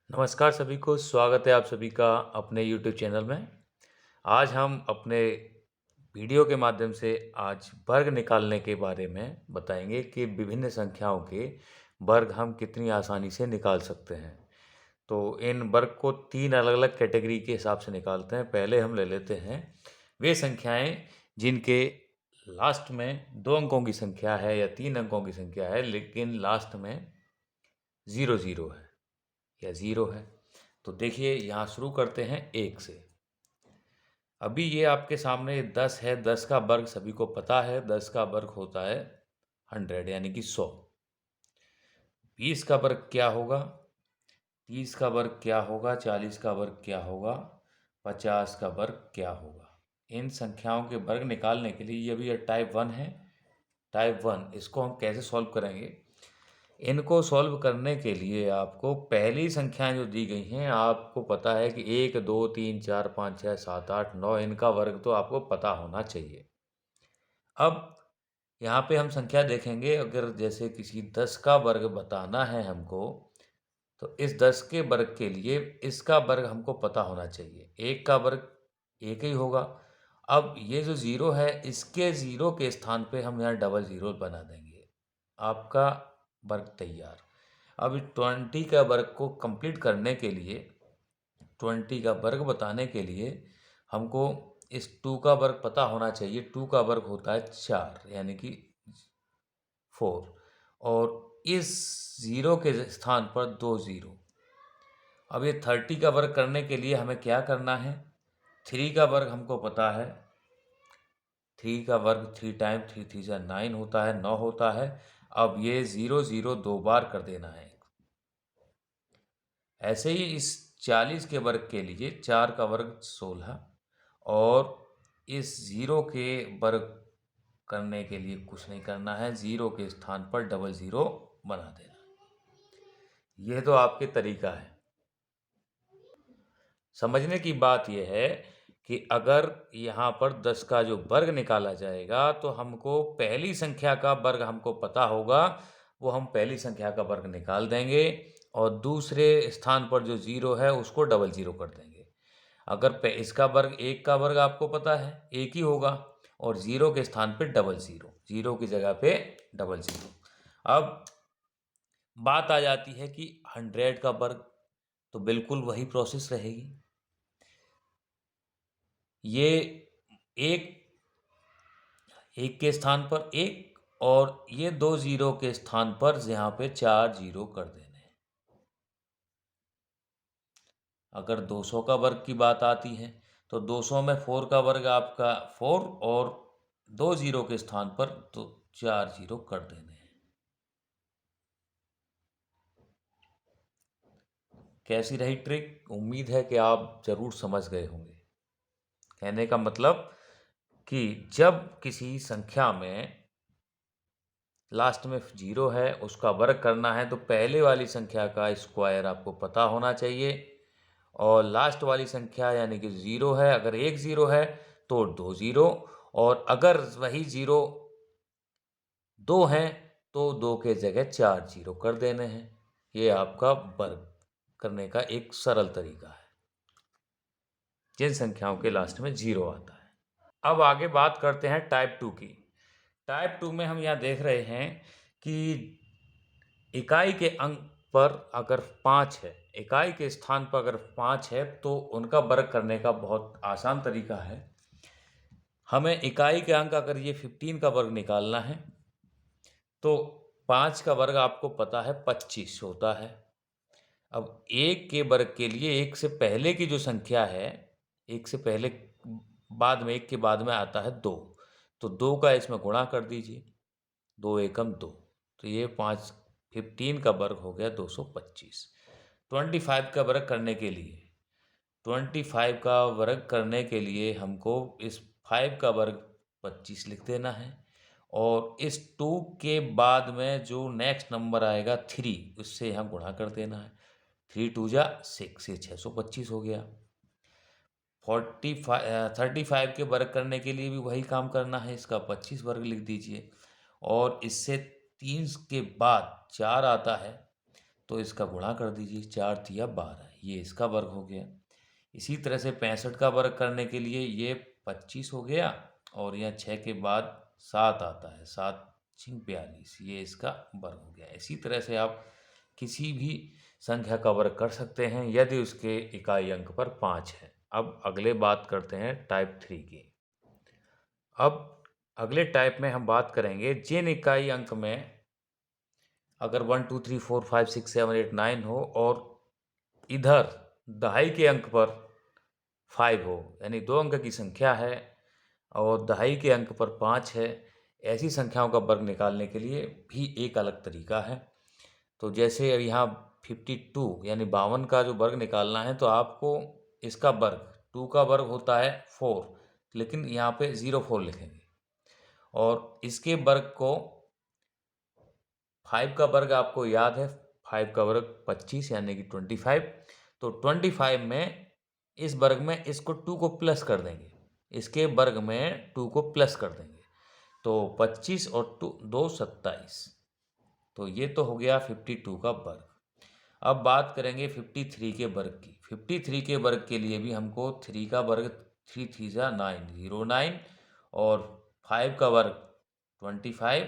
नमस्कार सभी को, स्वागत है आप सभी का अपने यूट्यूब चैनल में। आज हम अपने वीडियो के माध्यम से आज वर्ग निकालने के बारे में बताएंगे कि विभिन्न संख्याओं के वर्ग हम कितनी आसानी से निकाल सकते हैं। तो इन वर्ग को 3 अलग-अलग कैटेगरी के हिसाब से निकालते हैं। पहले हम ले लेते हैं वे संख्याएं जिनके लास्ट में 2 अंकों की संख्या है या 3 अंकों की संख्या है, लेकिन लास्ट में 0 है या 0 है। तो देखिए, यहाँ शुरू करते हैं 1 से। अभी ये आपके सामने 10 है। 10 का वर्ग सभी को पता है, 10 का वर्ग होता है 100 यानी कि 100। 20 का वर्ग क्या होगा, 30 का वर्ग क्या होगा, 40 का वर्ग क्या होगा, 50 का वर्ग क्या होगा। इन संख्याओं के वर्ग निकालने के लिए, ये भी टाइप 1 है। टाइप 1 इसको हम कैसे सॉल्व करेंगे? इनको सॉल्व करने के लिए आपको पहली संख्याएं जो दी गई हैं, आपको पता है कि 1 2 3 4 5 6 7 8 9, इनका वर्ग तो आपको पता होना चाहिए। अब यहाँ पे हम संख्या देखेंगे, अगर जैसे किसी 10 का वर्ग बताना है हमको, तो इस 10 के वर्ग के लिए इसका वर्ग हमको पता होना चाहिए। 1 का वर्ग 1 ही होगा। अब ये जो 0 है, इसके 0 के स्थान पे हम यहाँ डबल 0 बना देंगे। आपका वर्ग तैयार। अब 20 का वर्ग को कंप्लीट करने के लिए, 20 का वर्ग बताने के लिए हमको इस 2 का वर्ग पता होना चाहिए। 2 का वर्ग होता है 4 यानी कि 4, और इस 0 के स्थान पर 2 0। अब ये 30 का वर्ग करने के लिए हमें क्या करना है? 3 का वर्ग हमको पता है। 3 का वर्ग 3 टाइम 3 3 जा 9 होता है, 9 होता है। अब ये 0 0 2 बार कर देना है। ऐसे ही इस 40 के वर्ग के लिए 4 का वर्ग 16, और इस 0 के वर्ग करने के लिए कुछ नहीं करना है, 0 के स्थान पर डबल 0 बना देना। यह तो आपके तरीका है। समझने की बात यह है कि अगर यहाँ पर 10 का जो वर्ग निकाला जाएगा, तो हमको पहली संख्या का वर्ग हमको पता होगा, वो हम पहली संख्या का वर्ग निकाल देंगे, और दूसरे स्थान पर जो 0 है उसको डबल 0 कर देंगे। अगर इसका वर्ग 1 का वर्ग आपको पता है, 1 ही होगा, और 0 के स्थान पे डबल 0, 0 की जगह पे डबल 0। अब बात आ जाती है कि 100 का वर्ग, तो बिल्कुल वही प्रोसेस रहेगी। ये एक के स्थान पर 1, और ये 2 0 के स्थान पर यहाँ पे 4 0 कर देने हैं। अगर 200 का वर्ग की बात आती है, तो 200 में 4 का वर्ग आपका 4, और 2 0 के स्थान पर तो 4 0 कर देने हैं। कैसी रही ट्रिक? उम्मीद है कि आप जरूर समझ गए होंगे। कहने का मतलब कि जब किसी संख्या में लास्ट में 0 है, उसका वर्ग करना है, तो पहले वाली संख्या का स्क्वायर आपको पता होना चाहिए, और लास्ट वाली संख्या यानी कि 0 है, अगर एक 0 है तो 2 0, और अगर वही 0 2 हैं तो 2 के जगह 4 0 कर देने हैं। ये आपका वर्ग करने का एक सरल तरीका है जिन संख्याओं के लास्ट में 0 आता है। अब आगे बात करते हैं टाइप 2 की। टाइप 2 में हम यहाँ देख रहे हैं कि इकाई के अंक पर अगर 5 है, इकाई के स्थान पर अगर 5 है, तो उनका वर्ग करने का बहुत आसान तरीका है। हमें इकाई के अंक, अगर ये 15 का वर्ग निकालना है, तो 5 का वर्ग आपको पता है 25 होता है। अब 1 के वर्ग के लिए 1 से पहले की जो संख्या है, 1 से पहले बाद में 1 के बाद में आता है 2, तो 2 का इसमें गुणा कर दीजिए, 2 एकम 2, तो ये 15 का वर्ग हो गया 225। 25 का वर्ग करने के लिए, 25 का वर्ग करने के लिए हमको इस 5 का वर्ग 25 लिख देना है, और इस 2 के बाद में जो नेक्स्ट नंबर आएगा 3, उससे हम गुणा कर देना है। 3 2 जा 6, ये 625 हो गया। 35 के वर्ग करने के लिए भी वही काम करना है, इसका 25 वर्ग लिख दीजिए, और इससे 3 के बाद 4 आता है, तो इसका गुणा कर दीजिए, 4 तिया 12, ये इसका वर्ग हो गया। इसी तरह से 65 का वर्ग करने के लिए ये 25 हो गया, और यहाँ 6 के बाद 7 आता है, 7 6 42, ये इसका वर्ग हो गया। इसी तरह से आप किसी भी संख्या का वर्ग कर सकते हैं यदि उसके इकाई अंक पर 5 है। अब अगले बात करते हैं टाइप 3 की। अब अगले टाइप में हम बात करेंगे जिन इकाई अंक में अगर 1 2 3 4 5 6 7 8 9 हो और इधर दहाई के अंक पर 5 हो, यानी 2 अंक की संख्या है और दहाई के अंक पर 5 है, ऐसी संख्याओं का वर्ग निकालने के लिए भी एक अलग तरीका है। तो जैसे अब यहाँ 52 यानी 52 का जो वर्ग निकालना है, तो आपको इसका वर्ग 2 का वर्ग होता है 4, लेकिन यहाँ पे 04 लिखेंगे, और इसके वर्ग को 5 का वर्ग आपको याद है, 5 का वर्ग 25 यानी कि 25। तो 25 में इस वर्ग में इसको 2 को प्लस कर देंगे, इसके वर्ग में 2 को प्लस कर देंगे, तो 25 और 2 27। तो ये तो हो गया 52 का वर्ग। अब बात करेंगे 53 के वर्ग की। 53 के वर्ग के लिए भी हमको 3 का वर्ग 3 3 जा 9 09, और 5 का वर्ग 25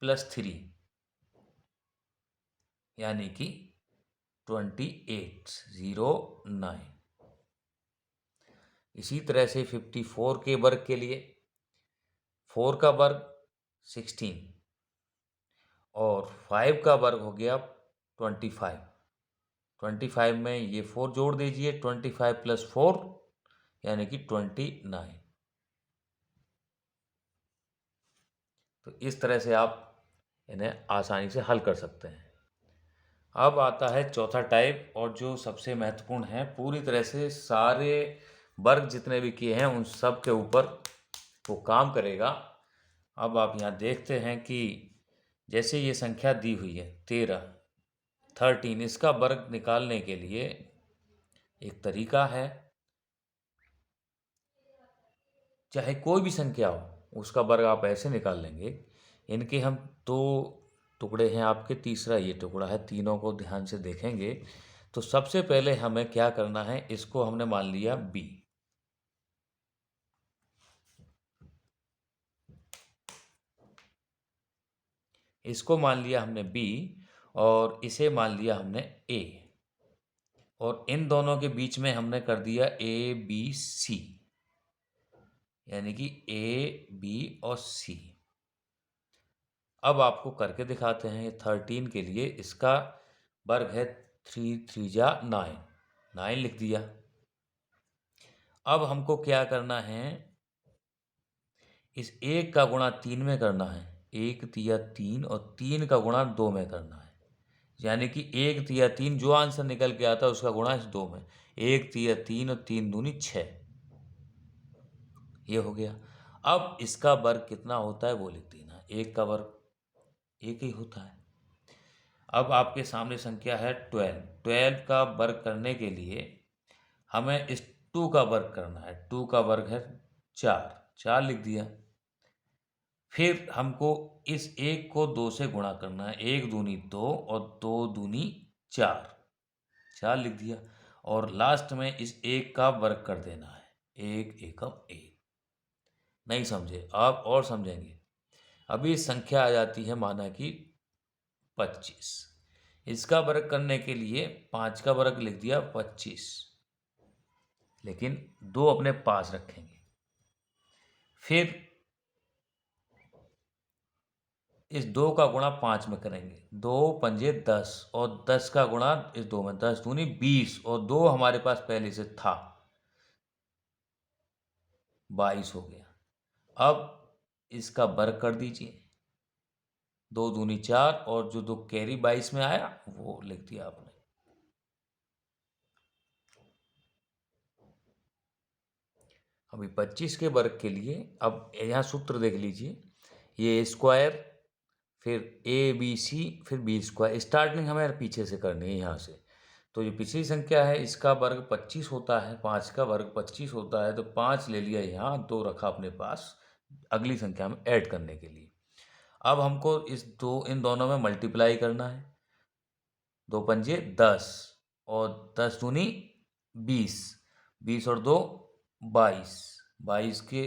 प्लस 3 यानी कि 2809। इसी तरह से 54 के वर्ग के लिए 4 का वर्ग 16 और 5 का वर्ग हो गया 25। 25 में ये 4 जोड़ दीजिए, 25 प्लस 4 यानी कि 29। तो इस तरह से आप इन्हें आसानी से हल कर सकते हैं। अब आता है चौथा टाइप, और जो सबसे महत्वपूर्ण है, पूरी तरह से सारे वर्ग जितने भी किए हैं उन सब के ऊपर वो काम करेगा। अब आप यहाँ देखते हैं कि जैसे ये संख्या दी हुई है 13, इसका वर्ग निकालने के लिए एक तरीका है, चाहे कोई भी संख्या हो उसका वर्ग आप ऐसे निकाल लेंगे। इनके हम दो टुकड़े हैं आपके, तीसरा ये टुकड़ा है, तीनों को ध्यान से देखेंगे। तो सबसे पहले हमें क्या करना है, इसको हमने मान लिया b, इसको मान लिया हमने b, और इसे मान लिया हमने a, और इन दोनों के बीच में हमने कर दिया ABC, यानी कि A B और C। अब आपको करके दिखाते हैं। 13 के लिए इसका वर्ग है 3 3 जा 9, 9 लिख दिया। अब हमको क्या करना है, इस 1 का गुणा 3 में करना है, 1 तिया 3, और 3 का गुणा 2 में करना है, यानी कि 1 तिया 3 जो आंसर निकल के आता है उसका गुणा इस 2 में, 1 तिया 3 और 3 दूनी 6, ये हो गया। अब इसका वर्ग कितना होता है वो लिख देना, 1 का वर्ग 1 ही होता है। अब आपके सामने संख्या है 12, 12 का वर्ग करने के लिए हमें इस 2 का वर्ग करना है, 2 का वर्ग है 4, 4 लिख दिया। फिर हमको इस 1 को 2 से गुणा करना है, 1 दूनी 2 और 2 दूनी 4, 4 लिख दिया। और लास्ट में इस 1 का वर्ग कर देना है, 1 एकम 1। नहीं समझे आप और समझेंगे। अभी संख्या आ जाती है माना कि 25, इसका वर्ग करने के लिए 5 का वर्ग लिख दिया 25, लेकिन 2 अपने पास रखेंगे। फिर इस 2 का गुणा 5 में करेंगे, 2 पंजे 10, और 10 का गुणा इस 2 में, 10 दूनी 20, और 2 हमारे पास पहले से था, 22 हो गया। अब इसका वर्ग कर दीजिए, 2 दूनी 4, और जो 2 कैरी 22 में आया वो लिख दिया आपने। अभी 25 के वर्ग के लिए अब यहाँ सूत्र देख लीजिए, ये स्क्वायर, फिर ABC, फिर B स्क्वायर, स्टार्टिंग हमें पीछे से करनी है यहाँ से। तो ये पिछली संख्या है, इसका वर्ग 25 होता है, 5 का वर्ग 25 होता है, तो 5 ले लिया यहाँ, 2 रखा अपने पास अगली संख्या में ऐड करने के लिए। अब हमको इन दोनों में मल्टीप्लाई करना है, दो पंजे 10 और 10 दूनी 20, 20 और 2 22, 22 के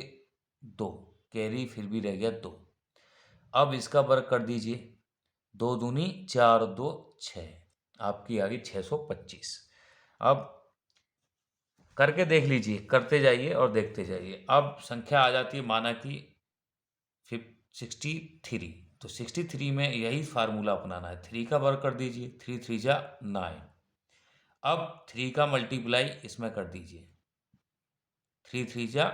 2, कैरी फिर भी रह गया 2। अब इसका वर्ग कर दीजिए, 2 दूनी 4 और 2 6, आपकी आ गई 625। अब करके देख लीजिए, करते जाइए और देखते जाइए। अब संख्या आ जाती है माना कि 63, तो 63 में यही फार्मूला अपनाना है, 3 का वर्ग कर दीजिए, 3 3 जा 9। अब 3 का मल्टीप्लाई इसमें कर दीजिए, 3 3 जा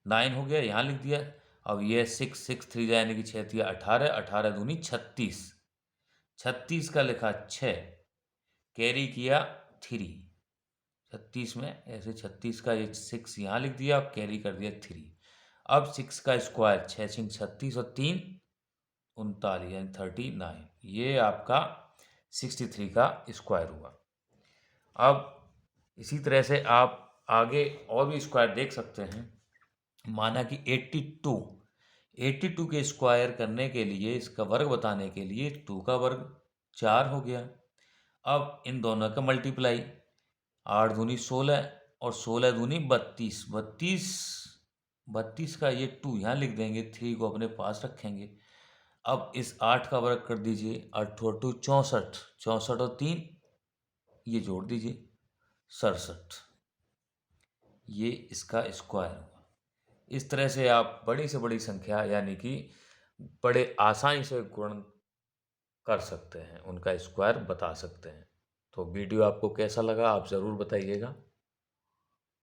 9 हो गया, यहाँ लिख दिया। अब ये 6 6 3 जा यानी कि 6 3 18, 18 दूनी 36, 36 का लिखा 6, कैरी किया 3, 36 में ऐसे 36 का ये 6 यहाँ लिख दिया, अब कैरी कर दिया 3। अब 6 का स्क्वायर, 6 6 36 और 3 39 यानी 39, ये आपका 63 का स्क्वायर हुआ। अब इसी तरह से आप आगे और भी स्क्वायर देख सकते हैं। माना कि 82 के स्क्वायर करने के लिए, इसका वर्ग बताने के लिए 2 का वर्ग 4 हो गया। अब इन दोनों का मल्टीप्लाई, 8 दूनी 16 और 16 दूनी 32, 32 का ये 2 यहाँ लिख देंगे, 3 को अपने पास रखेंगे। अब इस 8 का वर्ग कर दीजिए, 8 और 2 64, 64 और 3 ये जोड़ दीजिए 67, ये इसका स्क्वायर हुआ। इस तरह से आप बड़ी से बड़ी संख्या यानी कि बड़े आसानी से गुण कर सकते हैं, उनका स्क्वायर बता सकते हैं। तो वीडियो आपको कैसा लगा आप ज़रूर बताइएगा।